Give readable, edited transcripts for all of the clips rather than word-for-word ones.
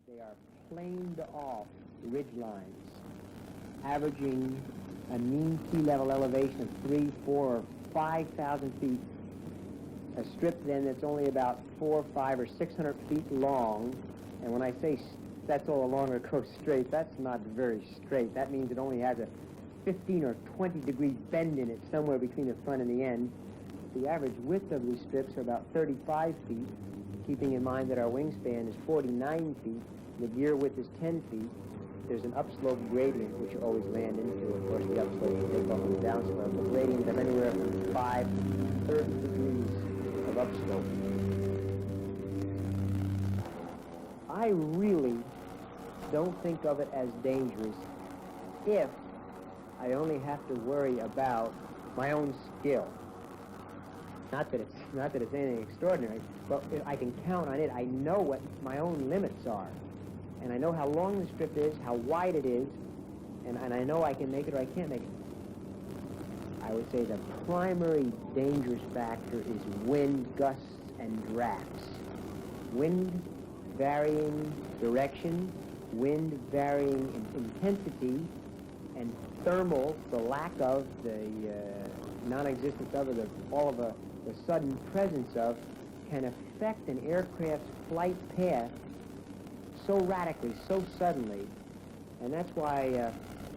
They are planed off ridge lines, averaging a mean sea level elevation of 3, 4, or 5,000 feet. A strip then that's only about 4, 5, or 600 feet long. And when I say that's all along or goes straight, that's not very straight. That means it only has a 15 or 20 degree bend in it somewhere between the front and the end. The average width of these strips are about 35 feet, keeping in mind that our wingspan is 49 feet. The gear width is 10 feet. There's an upslope gradient, which you always land into. Of course, the upslope will take off on the downslope. The gradient of anywhere from 5 to 30 degrees of upslope. I really don't think of it as dangerous if I only have to worry about my own skill. Not that it's anything extraordinary, but if I can count on it. I know what my own limits are. And I know how long the strip is, how wide it is, and I know I can make it or I can't make it. I would say the primary dangerous factor is wind, gusts, and drafts. Wind varying direction, wind varying in intensity, and thermal, the lack of, the non-existence of, the sudden presence of, can affect an aircraft's flight path so radically, so suddenly. And that's why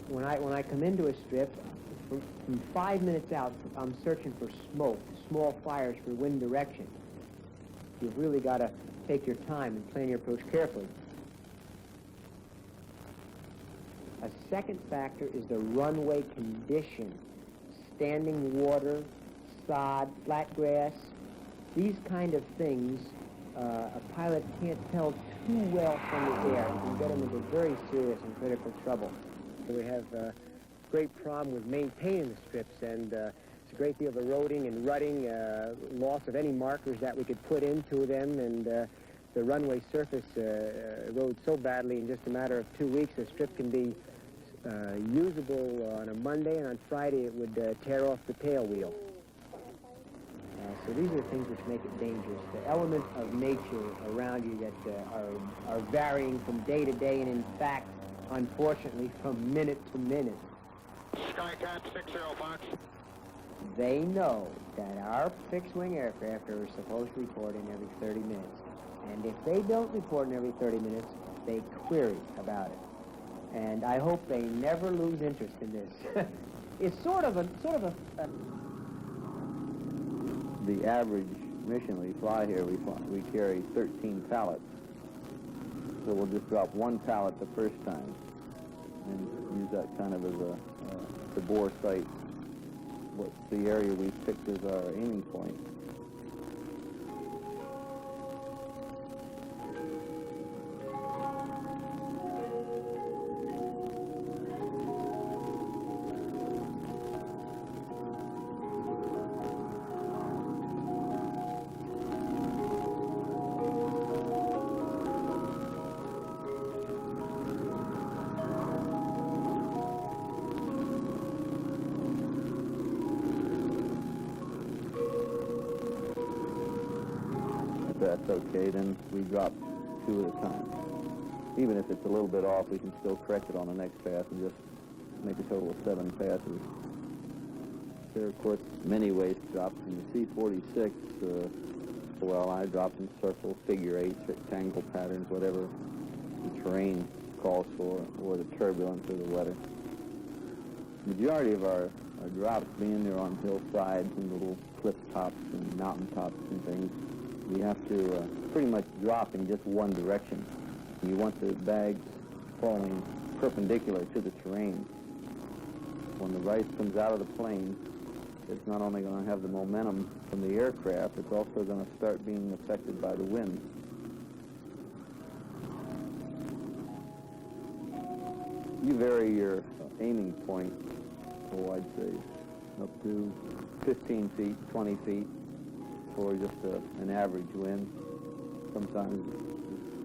when I come into a strip, from 5 minutes out, I'm searching for smoke, small fires for wind direction. You've really got to take your time and plan your approach carefully. A second factor is the runway condition. Standing water, sod, flat grass, these kind of things a pilot can't tell too well from the air. You can get them into very serious and critical trouble. So we have a great problem with maintaining the strips, and it's a great deal of eroding and rutting, loss of any markers that we could put into them, and the runway surface erodes so badly in just a matter of 2 weeks. A strip can be usable on a Monday, and on Friday it would tear off the tail wheel. So these are the things which make it dangerous. The elements of nature around you that are varying from day to day, and in fact, unfortunately, from minute to minute. Skycat 60 Fox. They know that our fixed-wing aircraft are supposed to report in every 30 minutes. And if they don't report in every 30 minutes, they query about it. And I hope they never lose interest in this. It's sort of a the average mission we fly here, we carry 13 pallets. So we'll just drop one pallet the first time and use that kind of as to bore sight what's the area we picked as our aiming point. That's okay, then we drop 2 at a time. Even if it's a little bit off, we can still correct it on the next pass and just make a total of 7 passes. There are, of course, many ways to drop. In the C-46, well, I dropped in circles, figure eights, rectangle patterns, whatever the terrain calls for, or the turbulence or the weather. The majority of our drops being there on hillsides and little cliff tops and mountain tops and things, we have to pretty much drop in just one direction. You want the bags falling perpendicular to the terrain. When the rice comes out of the plane, it's not only going to have the momentum from the aircraft, it's also going to start being affected by the wind. You vary your aiming point, I'd say up to 15 feet, 20 feet. For just an average wind. Sometimes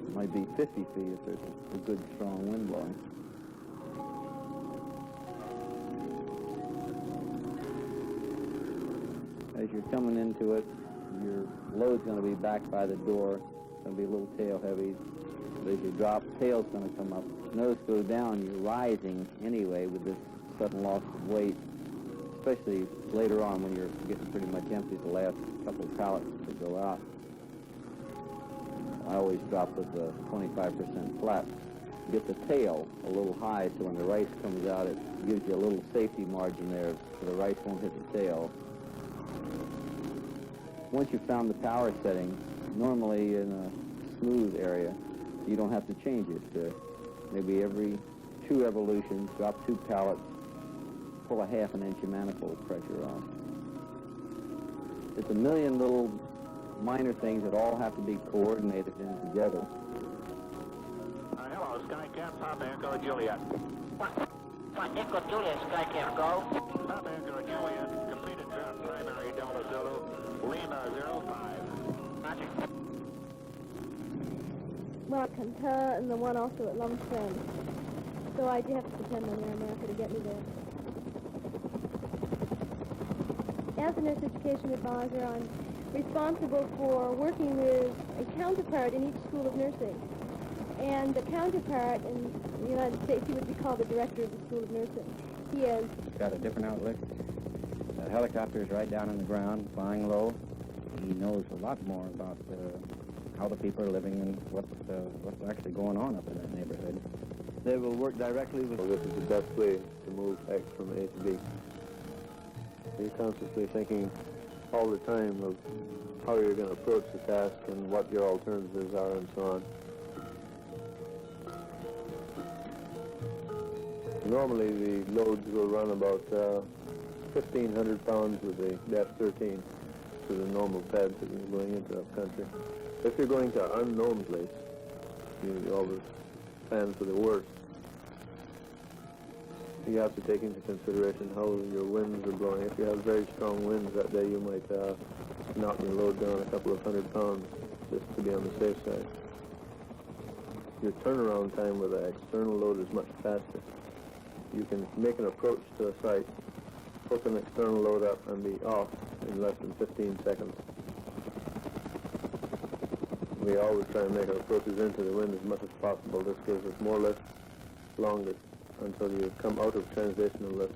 it might be 50 feet if there's a good strong wind blowing. As you're coming into it, your load's going to be back by the door. It's going to be a little tail heavy. As you drop, tail's going to come up. Nose goes down, you're rising anyway with this sudden loss of weight, especially later on when you're getting pretty much empty, the last couple of pallets to go out. I always drop with the 25% flat. Get the tail a little high so when the rice comes out, it gives you a little safety margin there so the rice won't hit the tail. Once you've found the power setting, normally in a smooth area, you don't have to change it. Maybe every 2 evolutions, drop 2 pallets, pull a ½ inch of manifold pressure off. It's a million little minor things that all have to be coordinated in together. Hello, Skycap, Papa Echo Juliet. Papa Echo Juliet, Skycap, go. Papa Echo Juliet, completed draft primary Delta Zulu, Lima 05. Roger. Well, Kanta and the one also at Lumsden. So I do have to depend on Air America to get me there. As a nurse education advisor, I'm responsible for working with a counterpart in each school of nursing. And the counterpart in the United States, he would be called the director of the School of Nursing. He is... Got a different outlook. Helicopters right down on the ground, flying low. He knows a lot more about how the people are living and what's actually going on up in that neighborhood. They will work directly with... Well, this is the best way to move X from A to B. You're constantly thinking all the time of how you're going to approach the task and what your alternatives are and so on. Normally the loads will run about 1,500 pounds with the F-13 to the normal pads that you're going into up country. If you're going to an unknown place, you always plan for the worst. You have to take into consideration how your winds are blowing. If you have very strong winds that day, you might knock your load down a couple of 100 pounds just to be on the safe side. Your turnaround time with an external load is much faster. You can make an approach to a site, hook an external load up, and be off in less than 15 seconds. We always try and make our approaches into the wind as much as possible. This gives us more lift, longest, until you come out of transitional lift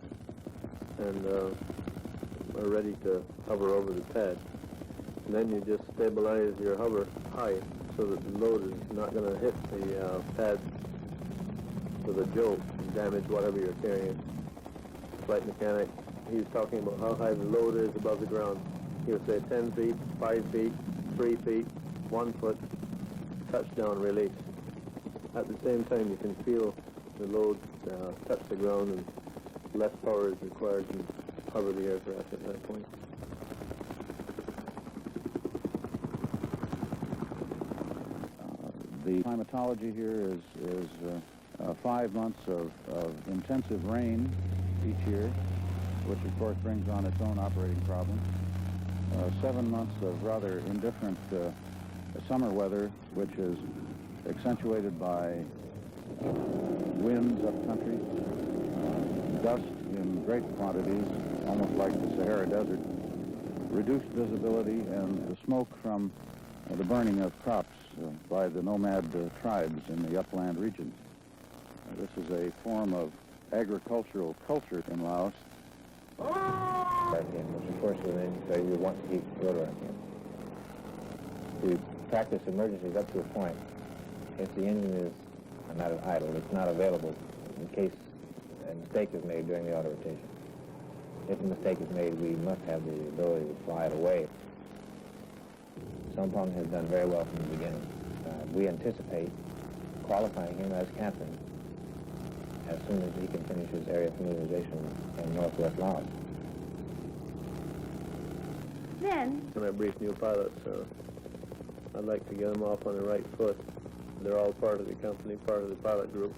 and are ready to hover over the pad. And then you just stabilize your hover high so that the load is not going to hit the pad with a jolt and damage whatever you're carrying. Flight mechanic, he's talking about how high the load is above the ground. He'll say 10 feet, 5 feet, 3 feet, 1 foot, touchdown release. At the same time, you can feel the load touch the ground and less power is required to hover the aircraft at that point. The climatology here is 5 months of intensive rain each year, which of course brings on its own operating problems. 7 months of rather indifferent summer weather, which is accentuated by winds up country, dust in great quantities, almost like the Sahara Desert, reduced visibility, and the smoke from the burning of crops by the nomad tribes in the upland regions. This is a form of agricultural culture in Laos. Which of course we want to keep rotary in. We practice emergencies up to a point. If the engine is not idle, it's not available in case a mistake is made during the auto rotation. If a mistake is made, we must have the ability to fly it away. Sompong has done very well from the beginning. We anticipate qualifying him as captain as soon as he can finish his area familiarization in northwest Laos. Then, When I brief new pilots, I'd like to get them off on the right foot. They're all part of the company, part of the pilot group.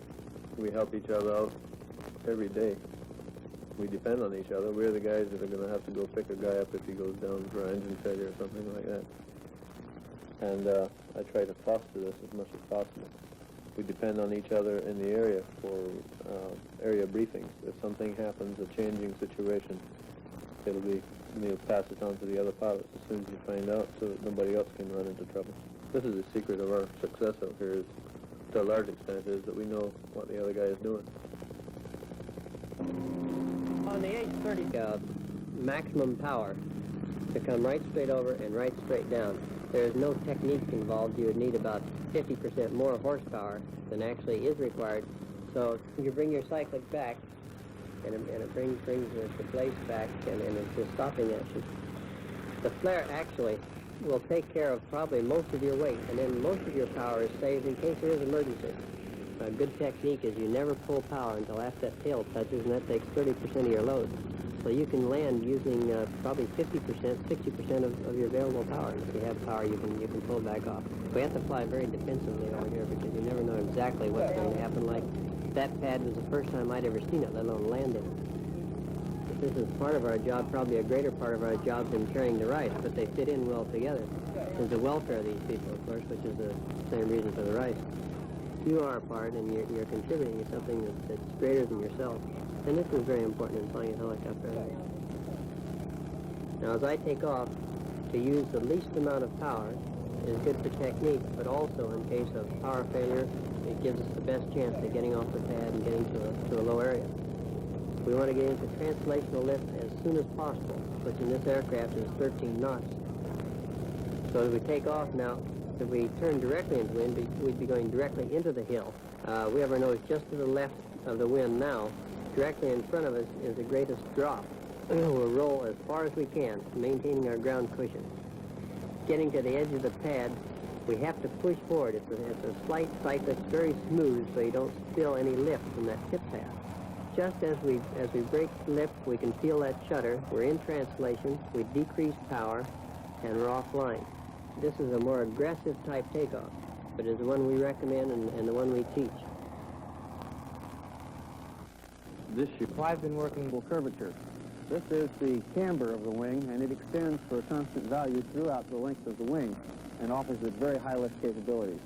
We help each other out every day. We depend on each other. We're the guys that are going to have to go pick a guy up if he goes down for engine failure or something like that. And I try to foster this as much as possible. We depend on each other in the area for area briefings. If something happens, a changing situation, we'll pass it on to the other pilots as soon as you find out so that nobody else can run into trouble. This is the secret of our success out here, is to a large extent, is that we know what the other guy is doing. On the H-30, maximum power to come right straight over and right straight down. There is no technique involved. You would need about 50% more horsepower than actually is required. So you bring your cyclic back, and it brings the place back, and it's a stopping action. The flare actually will take care of probably most of your weight, and then most of your power is saved in case there is emergency. A good technique is you never pull power until after that tail touches, and that takes 30% of your load. So you can land using probably 50%, 60% of your available power. And if you have power, you can pull back off. We have to fly very defensively over here because you never know exactly what's going to happen. Like that pad was the first time I'd ever seen it, let alone land it. This is part of our job, probably a greater part of our job than carrying the rice, but they fit in well together. There's the welfare of these people, of course, which is the same reason for the rice. You are a part, and you're contributing to something that's greater than yourself. And this is very important in flying a helicopter. Now, as I take off, to use the least amount of power is good for technique, but also in case of power failure, it gives us the best chance of getting off the pad and getting to a low area. We want to get into translational lift as soon as possible, which in this aircraft is 13 knots. So as we take off now, if we turn directly into wind, we'd be going directly into the hill. We have our nose just to the left of the wind now. Directly in front of us is the greatest drop. We'll roll as far as we can, maintaining our ground cushion. Getting to the edge of the pad, we have to push forward. It's a slight cyclic, very smooth, so you don't spill any lift from that tip path. Just as we break lift, we can feel that shudder. We're in translation, we decrease power, and we're offline. This is a more aggressive type takeoff, but it's the one we recommend and the one we teach. I've been working with curvature. This is the camber of the wing, and it extends for a constant value throughout the length of the wing and offers it very high lift capabilities.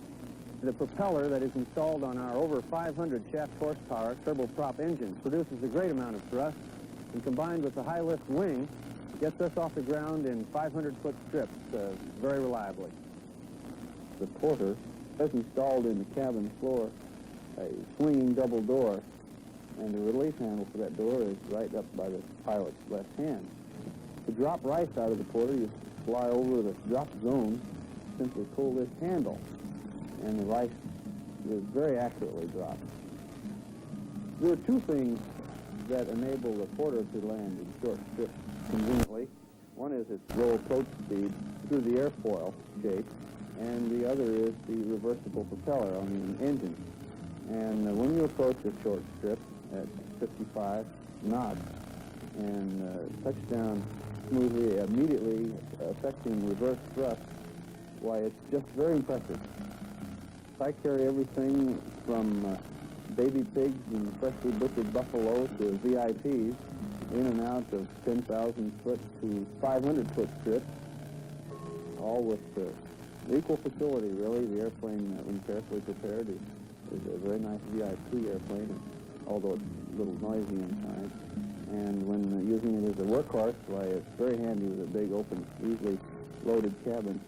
The propeller that is installed on our over 500 shaft horsepower turboprop engine produces a great amount of thrust, and combined with the high lift wing, gets us off the ground in 500-foot strips very reliably. The porter has installed in the cabin floor a swinging double door, and the release handle for that door is right up by the pilot's left hand. To drop rice out of the porter, you fly over the drop zone, simply pull this handle, and the rice is very accurately dropped. There are two things that enable the porter to land in short strips conveniently. One is its low approach speed through the airfoil shape, and the other is the reversible propeller on the engine. And when you approach a short strip at 55 knots and touch down smoothly, immediately affecting reverse thrust, why, it's just very impressive. I carry everything from baby pigs and freshly butchered buffalo to VIPs, in and out of 10,000-foot to 500-foot strips, all with equal facility, really. The airplane, when carefully prepared, is a very nice VIP airplane, although it's a little noisy inside. And when using it as a workhorse, why, it's very handy with a big, open, easily loaded cabin.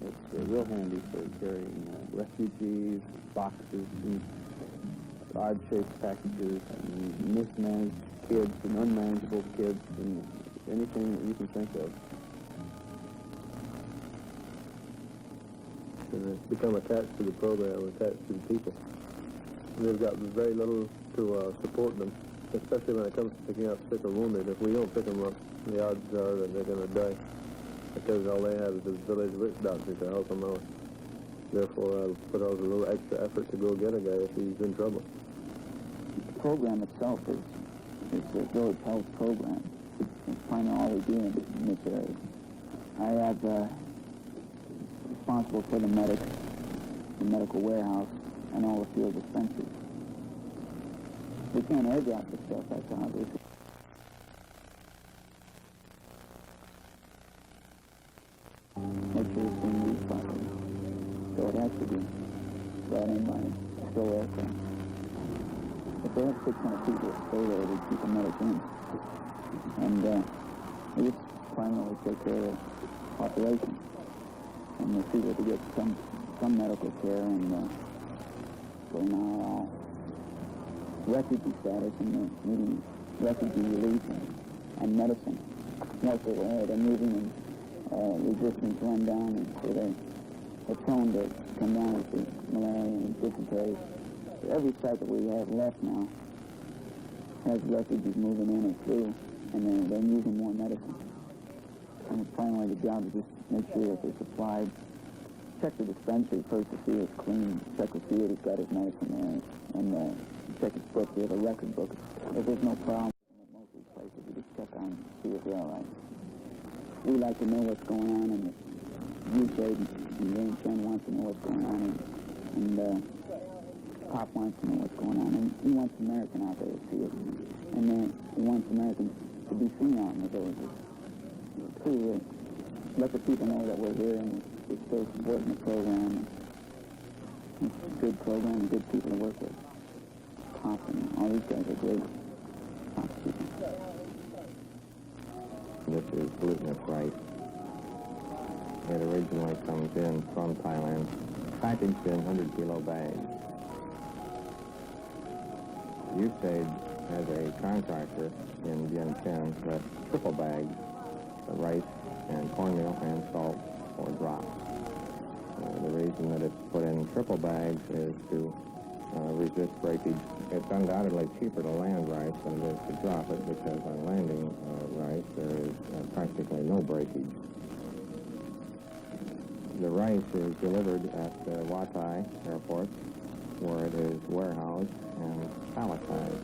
It's real handy for carrying refugees, boxes, and odd-shaped packages, and mismanaged kids and unmanageable kids, and anything that you can think of. And it's become attached to the program, attached to the people. And they've got very little to support them, especially when it comes to picking up sick or wounded. If we don't pick them up, the odds are that they're going to die, because all they have is the village witch doctor to help them out. Therefore, I'll put out a little extra effort to go get a guy if he's in trouble. The program itself is a village health program. It's primarily all we do in this area. I have responsible for the medics, the medical warehouse, and all the field dispensers. We can't airdrop this stuff, that's obvious. Make sure it's being used properly. So it has to be brought in by a still aircraft. If they have 600 people stay there, they keep the medics in. And we just primarily take care of the population. And the people to get some medical care and basically now are all refugee status and they're needing refugee relief and medicine. Most of they're moving and resistance run down, and so they're prone to come down with the malaria and dysentery. So every site that we have left now has refugees moving in and through, and they're using more medicine. And finally, the job is just make sure that they're supplied. Check the dispensary first to see it's clean. Check to see that he's got his medicine there, and check his book. We have a record book. If there's no problem at most of these places, we just check on and see if they're all right. We like to know what's going on, and you say Ray Chen wants to know what's going on, and Pop wants to know what's going on, and he wants American out there to see it, and he wants Americans to be seen out in the villages. To let the people know that we're here and we're still supporting the program. It's a good program, good people to work with. Pop and all these guys are great. Pop people. This is glutinous rice. It originally comes in from Thailand, packaged in 100-kilo bags. USAID has a contractor in Vientiane that triple bags the rice and cornmeal and salt for drops. The reason that it's put in triple bags is to resist breakage. It's undoubtedly cheaper to land rice than it is to drop it, because on landing rice there is practically no breakage. The rice is delivered at Watai Airport, where it is warehoused and palletized.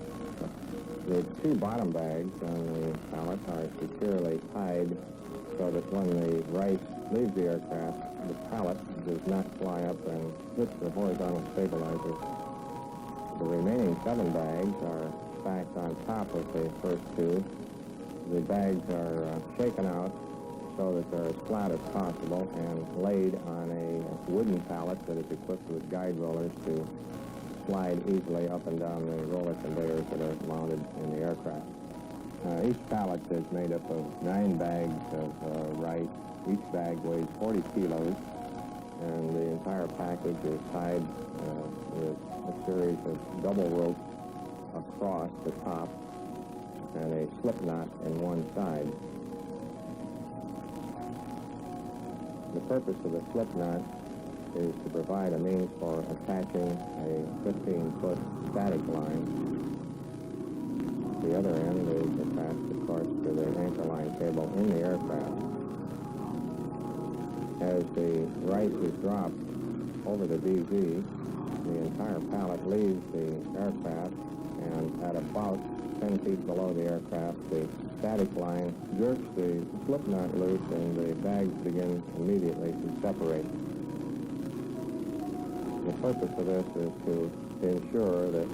The two bottom bags on the pallet are securely tied so that when the rice leaves the aircraft, the pallet does not fly up and hit the horizontal stabilizer. The remaining 7 bags are stacked on top of the first 2. The bags are shaken out so that they're as flat as possible and laid on a wooden pallet that is equipped with guide rollers to slide easily up and down the roller conveyors that are mounted in the aircraft. Each pallet is made up of 9 bags of rice. Each bag weighs 40 kilos, and the entire package is tied with a series of double ropes across the top and a slip knot in one side. The purpose of the slip knot is to provide a means for attaching a 15-foot static line. The other end is attached, of course, to the anchor line cable in the aircraft. As the rice is dropped over the DZ, the entire pallet leaves the aircraft, and at about 10 feet below the aircraft, the static line jerks the slip knot loose, and the bags begin immediately to separate. The purpose of this is to ensure that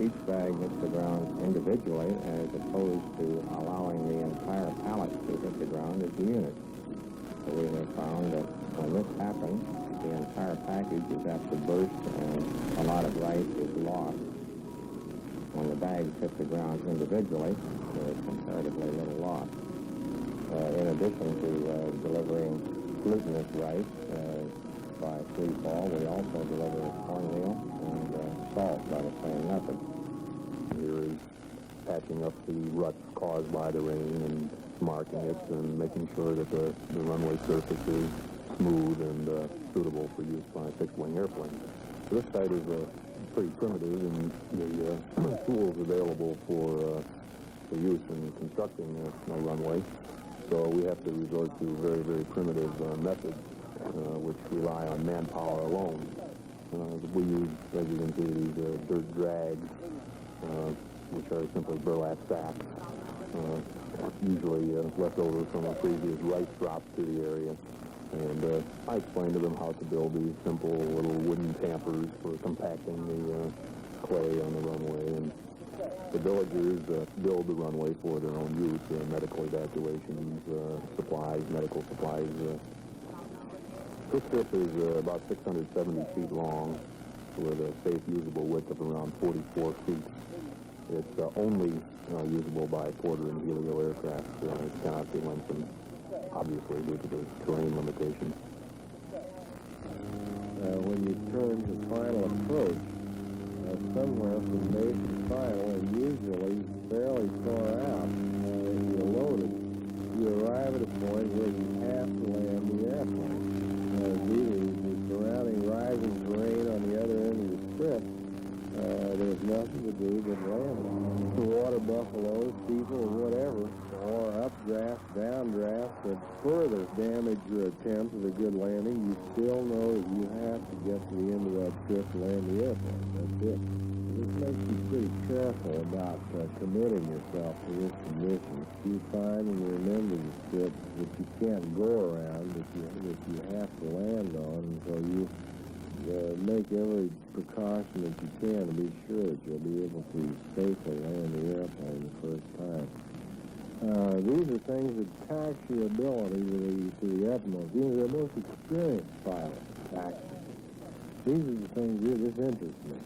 each bag hits the ground individually, as opposed to allowing the entire pallet to hit the ground as a unit. So we have found that when this happens, the entire package is apt to burst and a lot of rice is lost. When the bags hit the ground individually, there is comparatively little loss. In addition to delivering glutinous rice by free fall, we also deliver cornmeal and salt by the same method. Here is patching up the ruts caused by the rain and marking it and making sure that the runway surface is smooth and suitable for use by a fixed-wing airplane. So this site is pretty primitive, and the tools available for use in constructing a runway. So we have to resort to very, very primitive methods, which rely on manpower alone. We use, as you can see, these dirt drags, which are simply burlap sacks, usually left over from a previous rice drop to the area. And I explained to them how to build these simple little wooden tampers for compacting the clay on the runway. And the villagers build the runway for their own use, medical evacuations, supplies, medical supplies. This strip is about 670 feet long, with a safe usable width of around 44 feet. It's only usable by Porter and Helio aircraft. It cannot be lengthened, obviously, due to the terrain limitations. When you turn to final approach, somewhere from base to final, and usually fairly far out. If you're loaded, you arrive at a point where you have to land the airplane. Due to the surrounding rising terrain on the other end of the strip, there's nothing to do but land it. Water buffaloes, people, or whatever, or updraft, downdraft that further damage your attempt at a good landing, you still know that you have to get to the end of that strip to land the airplane. That's it. This makes you pretty careful about committing yourself to this condition. You find and remember the strip that you can't go around, that you have to land on, and so you make every precaution that you can to be sure that you'll be able to safely land the airplane the first time. These are things that tax your ability to the utmost. These are the most experienced pilots, actually. These are the things that just interest me.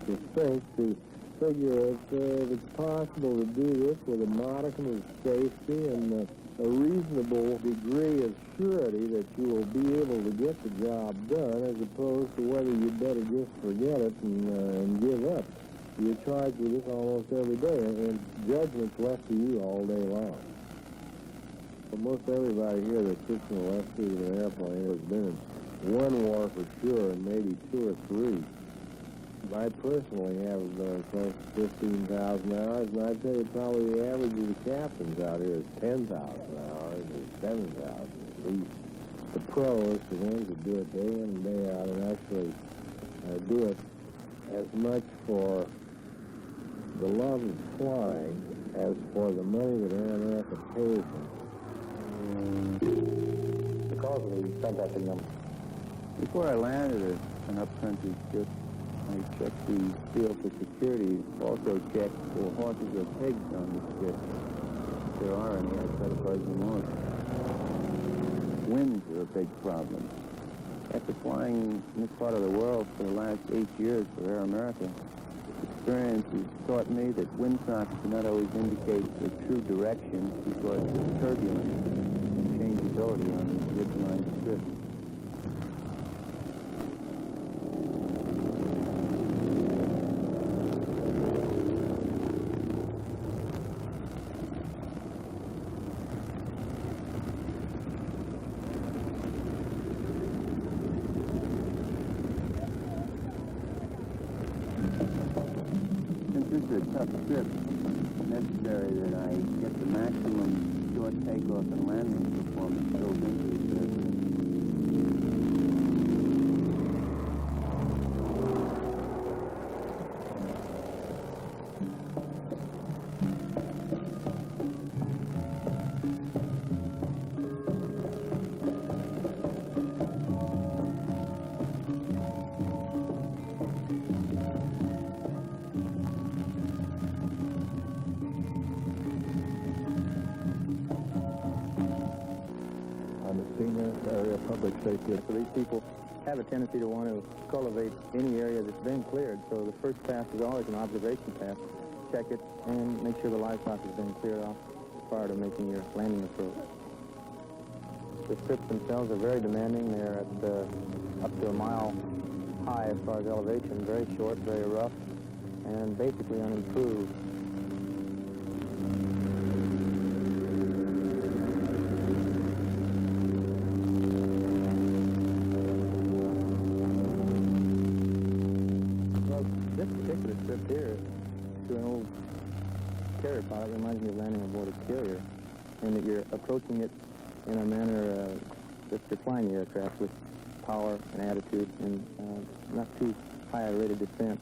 To figure if it's possible to do this with a modicum of safety and a reasonable degree of surety that you will be able to get the job done, as opposed to whether you better just forget it and give up. You're charged with this almost every day, and judgment's left to you all day long. But most everybody here that sits in the left seat of an airplane has been in one war for sure, and maybe two or three. I personally have close to 15,000 hours, and I'd say probably the average of the captains out here is 10,000 hours or 7,000 at least. The pros, the ones that do it day in and day out, and actually do it as much for the love of flying as for the money that Air America pays them. Because of the contacting them. Before I landed an upcountry ship, I checked the field for security, also checked for horses or pigs on the ship. If there are any, I try to buzz them off. Winds are a big problem. After flying in this part of the world for the last 8 years for Air America, experience has taught me that windsocks do not always indicate the true direction because of turbulence and changeability on the ridgeline strip. This is a tough trip. It's necessary that I get the maximum short takeoff and landing performance built into the trip. Public safety. So these people have a tendency to want to cultivate any area that's been cleared. So the first pass is always an observation pass. Check it and make sure the livestock has been cleared off prior to making your landing approach. The strips themselves are very demanding. They're at up to a mile high as far as elevation, very short, very rough, and basically unimproved. This particular strip here, to an old carrier pilot, reminds me of landing aboard a carrier, in that you're approaching it in a manner that you're flying the aircraft with power and attitude and not too high a rate of descent,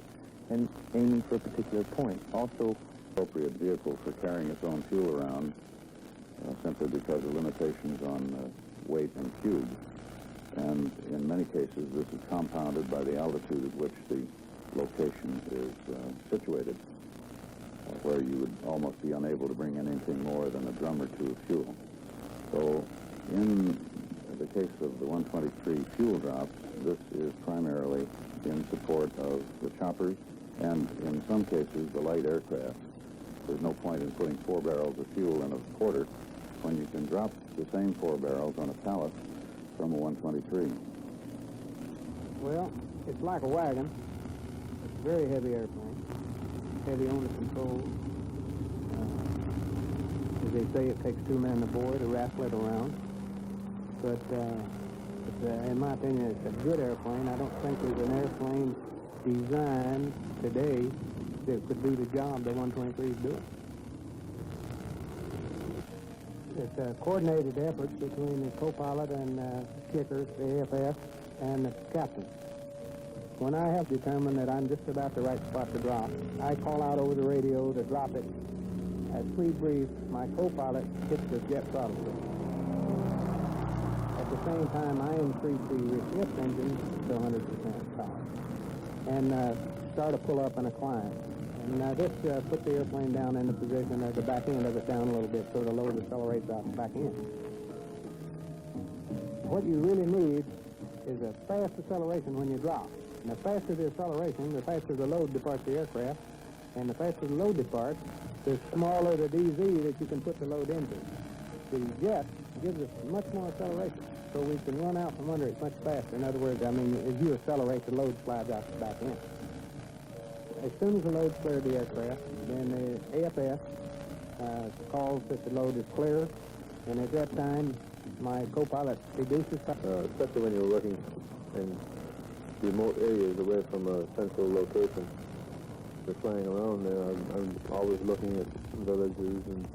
and aiming for a particular point. Also, appropriate vehicle for carrying its own fuel around, simply because of limitations on weight and cubes. And in many cases, this is compounded by the altitude at which the location is situated, where you would almost be unable to bring in anything more than a drum or two of fuel. So in the case of the 123 fuel drops, this is primarily in support of the choppers and in some cases the light aircraft. There's no point in putting 4 barrels of fuel in a quarter when you can drop the same 4 barrels on a pallet from a 123. Well, it's like a wagon. very heavy airplane, heavy owner control. As they say, it takes 2 men aboard to raffle it around. But in my opinion, it's a good airplane. I don't think there's an airplane designed today that could do the job the 123 is doing. It's a coordinated effort between the co-pilot and kicker, the AFS, and the captain. When I have determined that I'm just about the right spot to drop, I call out over the radio to drop it. At free brief, my co-pilot hits the jet throttle switch. At the same time, I increase the lift engine to 100% power and start a pull-up and a climb. And this puts the airplane down in the position of the back end of it down a little bit so the load accelerates out the back end. What you really need is a fast acceleration when you drop. And the faster the acceleration, the faster the load departs the aircraft. And the faster the load departs, the smaller the DZ that you can put the load into. The jet gives us much more acceleration, so we can run out from under it much faster. In other words, I mean, as you accelerate, the load slides out the back end. As soon as the load's cleared the aircraft, then the AFS calls that the load is clear, and at that time, my co-pilot reduces... especially when you're working in remote areas away from a central location. We're flying around there. I'm always looking at villages and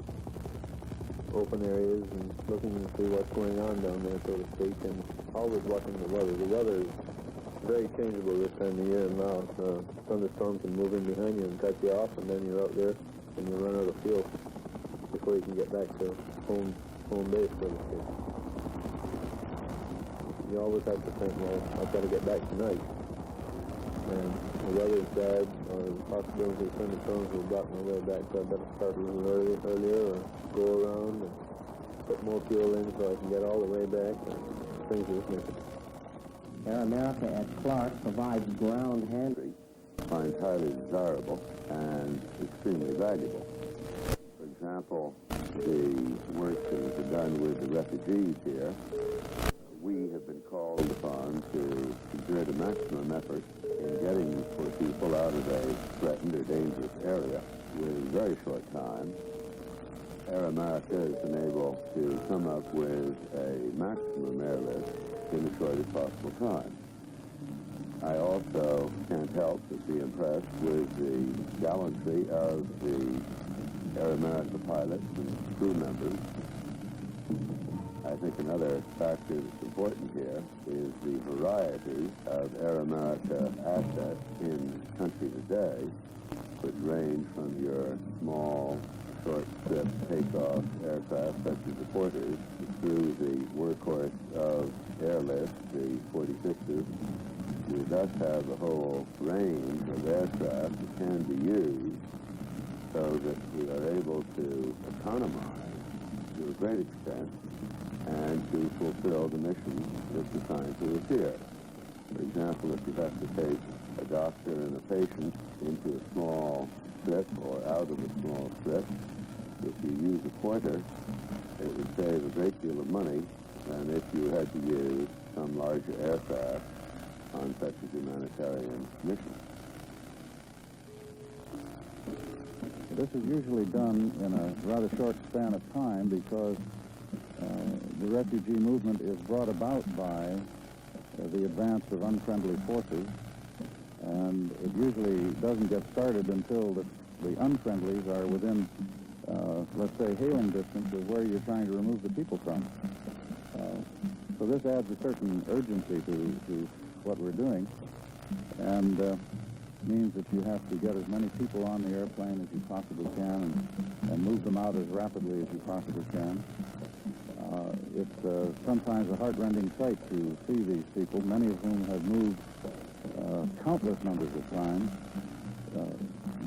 open areas and looking to see what's going on down there, so to speak, and always watching the weather. The weather is very changeable this time of year now. Thunderstorms can move in behind you and cut you off, and then you're out there and you run out of fuel before you can get back to home base, so to speak. You always have to think, well, I've got to get back tonight. And the weather's bad, or the possibility of thunderstorms will block my way back, so I better start a little earlier, or go around and put more fuel in so I can get all the way back, and things of this nature. Air America at Clark provides ground handling. Finds highly desirable and extremely valuable. For example, the work that has been done with the refugees here, we have been called upon to exert a maximum effort in getting poor people out of a threatened or dangerous area with a very short time. Air America has been able to come up with a maximum airlift in the shortest possible time. I also can't help but be impressed with the gallantry of the Air America pilots and crew members. I think another factor that's important here is the variety of Air America assets in the country today, which range from your small, short-trip takeoff aircraft such as the Porters through the workhorse of airlift, the 46s. We thus have a whole range of aircraft that can be used so that we are able to economize to a great extent and to fulfill the mission that's assigned to us here. For example, if you have to take a doctor and a patient into a small strip or out of a small strip, if you use a Porter, it would save a great deal of money than if you had to use some larger aircraft on such a humanitarian mission. This is usually done in a rather short span of time because the refugee movement is brought about by the advance of unfriendly forces, and it usually doesn't get started until the unfriendlies are within, let's say, hailing distance of where you're trying to remove the people from. So this adds a certain urgency to what we're doing, and means that you have to get as many people on the airplane as you possibly can and move them out as rapidly as you possibly can. It's sometimes a heart-rending sight to see these people, many of whom have moved countless numbers of times,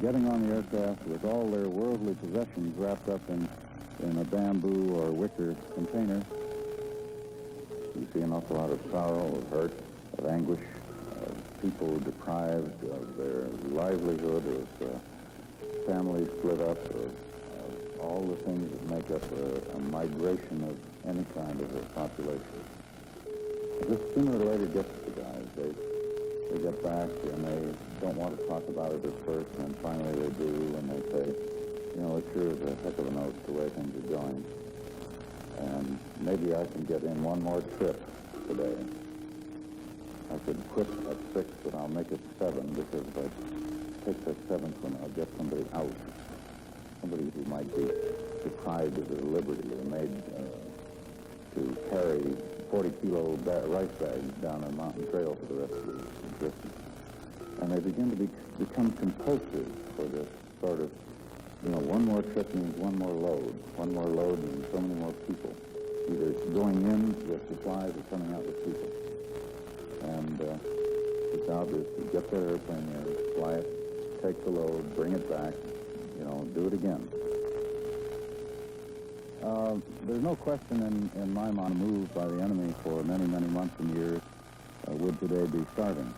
getting on the aircraft with all their worldly possessions wrapped up in a bamboo or wicker container. You see an awful lot of sorrow, of hurt, of anguish, people deprived of their livelihood, of families split up, of all the things that make up a migration of any kind of a population. This sooner or later gets to the guys. They get back and they don't want to talk about it at first, and then finally they do, and they say, you know, it sure is a heck of a note the way things are going. And maybe I can get in one more trip today. I could quit at 6, but I'll make it 7, because if I take that 7th one, I'll get somebody out. Somebody who might be deprived of their liberty or made to carry 40-kilo rice bags down a mountain trail for the rest of their existence. And they begin to become compulsive for this sort of, you know, one more trip means one more load. One more load means so many more people, either going in with supplies or coming out with people. And the job is to get that airplane there, fly it, take the load, bring it back, you know, do it again. There's no question in my mind, a move by the enemy for many, many months and years would today be starting.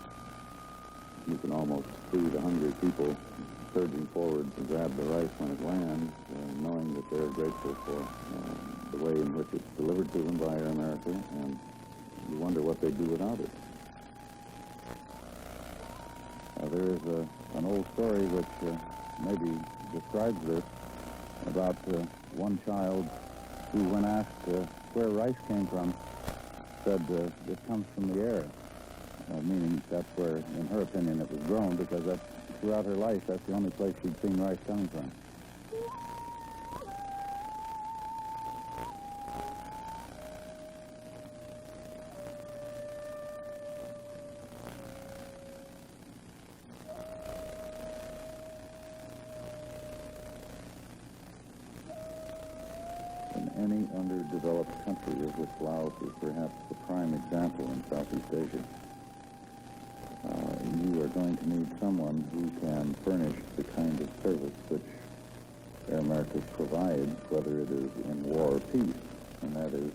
You can almost see the hungry people surging forward to grab the rice when it lands, knowing that they're grateful for the way in which it's delivered to them by Air America, and you wonder what they'd do without it. There is an old story which maybe describes this, about one child who, when asked where rice came from, said it comes from the air, meaning that's where, in her opinion, it was grown, because throughout her life, that's the only place she'd seen rice coming from. Any underdeveloped country, of which Laos is perhaps the prime example in Southeast Asia, you are going to need someone who can furnish the kind of service which Air America provides, whether it is in war or peace, and that is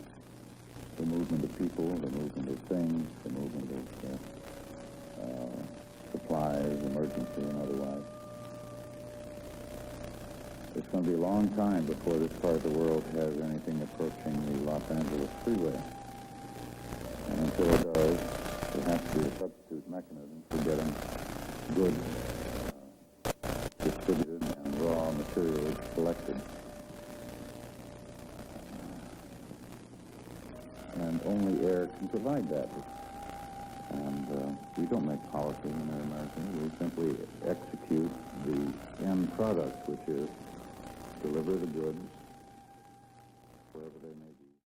the movement of people, the movement of things, the movement of supplies, emergency and otherwise. It's going to be a long time before this part of the world has anything approaching the Los Angeles freeway. And until it does, there has to be a substitute mechanism for getting goods distributed and raw materials collected. And only air can provide that. And we don't make policy in Air America. We simply execute the end product, which is deliver the goods